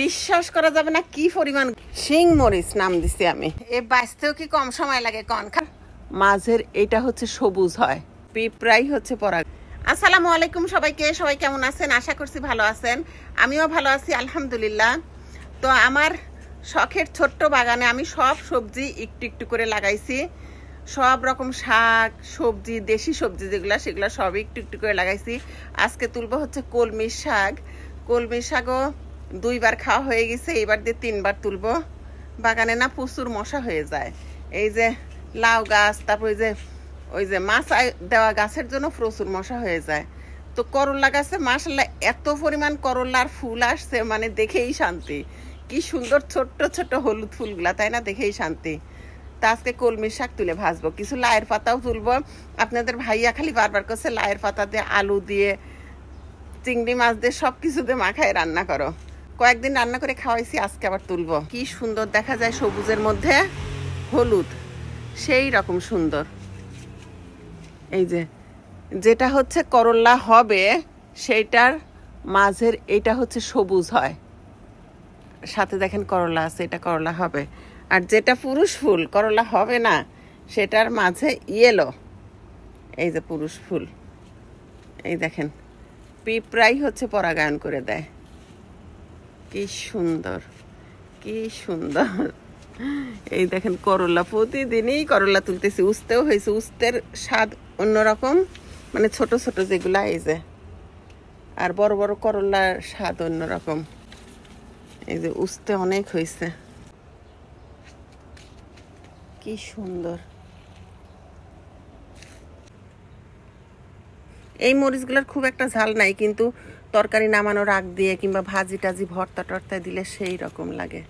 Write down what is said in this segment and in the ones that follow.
বিশ্বাস করা যাবে না কি পরিমাণ শিং মরিচ নাম দিছি আমি। এ বাঁচতেও কি কম সময় লাগে কন খান। মাঝের এটা হচ্ছে সবুজ হয়, পিঁপড়াই হচ্ছে পরাগ। আসসালামু আলাইকুম সবাইকে, সবাই কেমন আছেন? আশা করছি ভালো আছেন, আমিও ভালো আছি আলহামদুলিল্লাহ। তো আমার শখের ছোট্ট বাগানে আমি সব সবজি একটু একটু করে লাগাইছি। সব রকম শাক সবজি, দেশি সবজি যেগুলো সেগুলো সব একটু একটু করে লাগাইছি। আজকে তুলবো হচ্ছে কলমি শাক। কলমি শাকও দুইবার খাওয়া হয়ে গেছে, এবার দিয়ে তিনবার তুলবো। বাগানে না প্রচুর মশা হয়ে যায়। এই যে লাউ গাছ, তারপর ওই যে মাছ দেওয়া গাছের জন্য প্রচুর মশা হয়ে যায়। তো করলা গাছে মাশাআল্লাহ এত পরিমাণ করলার ফুল আসছে, মানে দেখেই শান্তি। কি সুন্দর ছোট্ট ছোট্ট হলুদ ফুলগুলা, তাই না? দেখেই শান্তি। তা আজকে কলমি শাক তুলে ভাজবো, কিছু লায়ের পাতাও তুলবো। আপনাদের ভাইয়া খালি বারবার করছে লায়ের পাতা দিয়ে, আলু দিয়ে, চিংড়ি মাছ দিয়ে সব কিছু দিয়ে মাখায় রান্না করো। কয়েকদিন রান্না করে খাওয়াইছি, আজকে আবার তুলবো। কি সুন্দর দেখা যায় সবুজের মধ্যে হলুদ, সেই রকম সুন্দর। এই যে যেটা হচ্ছে করলা হবে সেইটার মাঝের এটা হচ্ছে সবুজ হয়, সাথে দেখেন করলা আছে, এটা করলা হবে। আর যেটা পুরুষ ফুল করলা হবে না সেটার মাঝে ইয়েলো, এই যে পুরুষ ফুল। এই দেখেন পিঁপড়াই হচ্ছে পরাগায়ন করে দেয়। কি সুন্দর, কি সুন্দর। এই দেখেন করলা, প্রতিদিনই করলা তুলতেছি। উস্তেও হয়েছে, উস্তের স্বাদ অন্যরকম, মানে ছোট ছোট যেগুলা এই যে, আর বড় বড় করলার স্বাদ অন্যরকম। এই যে উস্তে অনেক হয়েছে, কি সুন্দর। এই মরিচগুলোর খুব একটা ঝাল নাই, কিন্তু তরকারি নামানোর আগ দিয়ে কিংবা ভাজি টাজি ভর্তা টর্তা দিলে সেই রকম লাগে।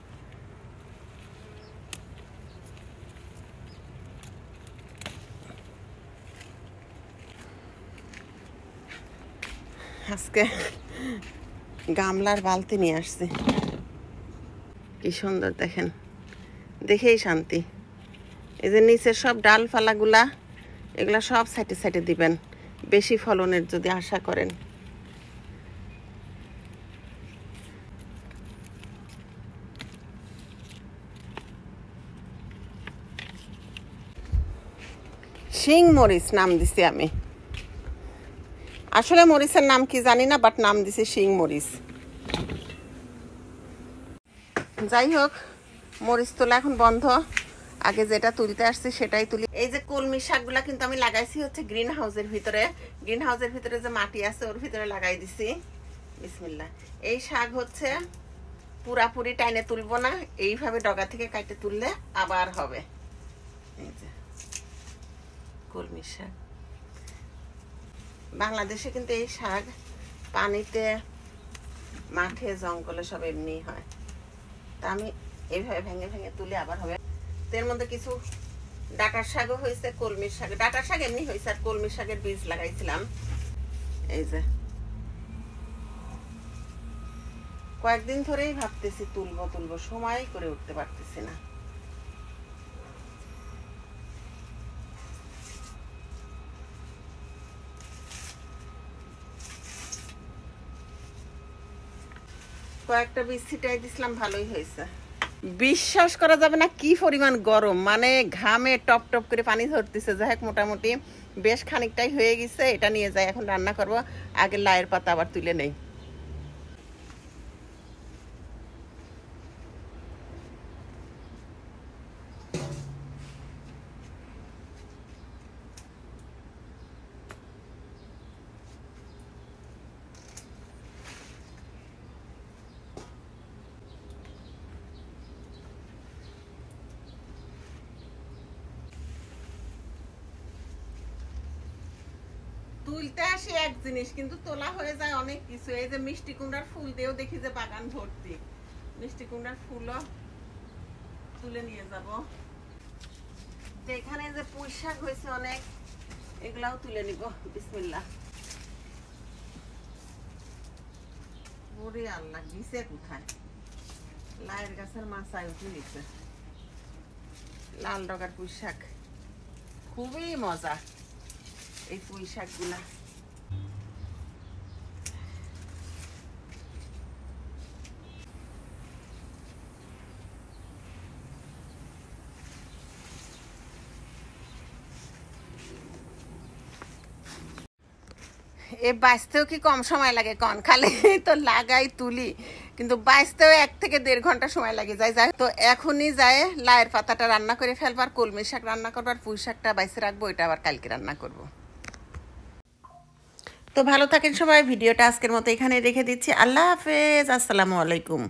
আজকে গামলার বালতি নিয়ে আসছি। কি সুন্দর দেখেন, দেখেই শান্তি। এই যে নিচের সব ডালপালাগুলা এগুলা সব সাইডে সাইডে দিবেন, বেশি ফলনের যদি আশা করেন। শিং মরিচ নাম দিছি আমি। আসলে মরিচের নাম কি জানি না, বাট নাম দিছি শিং মরিচ। যাই হোক, মরিচ তোলা এখন বন্ধ, আগে যেটা তুলতে আসছি সেটাই তুলি। এই যে কলমি শাকগুলা কিন্তু আমি লাগাইছি হচ্ছে গ্রিন হাউসের ভিতরে। গ্রিন হাউসের ভিতরে যে মাটি আছে ওর ভিতরে লাগাই দিছি। বিসমিল্লাহ। এই শাক হচ্ছে পুরাপুরি টাইনে তুলবো না, এইভাবে ডগা থেকে কাটে তুললে আবার হবে। এই যে কলমি শাক, বাংলাদেশে কিন্তু এই শাক পানিতে, মাঠে, জঙ্গলে সব এমনি হয়। তা আমি এইভাবে ভেঙে ভেঙে তুলে আবার হবে। এর মধ্যে কিছু ডাঁটার শাকও হয়েছে, কলমির শাক, ডাঁটার শাক এমনি হয়েছে, আর কলমির শাকের বীজ লাগাইছিলাম। এই যে কয়েকদিন ধরেই ভাবতেছি তুলবো তুলবো, সময় করে উঠতে পারতেছি না। কয়েকটা বীজ ছিটাই দিছিলাম, ভালোই হয়েছে। বিশ্বাস করা যাবে না কি পরিমাণ গরম, মানে ঘামে টপ টপ করে পানি ধরতেছে। যাই হোক, মোটামুটি বেশ খানিকটাই হয়ে গেছে। এটা নিয়ে যাই এখন রান্না করব। আগে লায়ের পাতা আবার তুলে নেই। তুলতে আসি এক জিনিস, কিন্তু তোলা হয়ে যায় অনেক কিছু। এই যে মিষ্টি কুমড়ার ফুল দিয়েও দেখি যে বাগান ভর্তি। মিষ্টি কুমড়ার ফুলও তুলে নিয়ে যাব। এখানে যে পুঁই শাক হয়েছে অনেক, এগুলাও তুলে নিব। বিসমিল্লাহ। ওরে আল্লাহ, গিছে কোথায়? লায়ের গাছের মাথায় উঠে গেছে। লাল ডগার পুঁই শাক, খুবই মজা এই পুঁই শাকগুলা। এ বাঁচতেও কি কম সময় লাগে কন, খালি তো লাগাই তুলি, কিন্তু বাঁচতেও 1 থেকে 1.5 ঘন্টা সময় লাগে যায়। যাই তো এখনই যায় লায়ের পাতাটা রান্না করে ফেলবার, কলমি শাক রান্না করবার, পুঁই শাকটা বাইসে রাখবো, এটা আবার কালকে রান্না করব। তো ভালো থাকেন সবাই, ভিডিওটা আজকের মতো এখানে রেখে দিচ্ছি। আল্লাহ হাফেজ, আসসালামু আলাইকুম।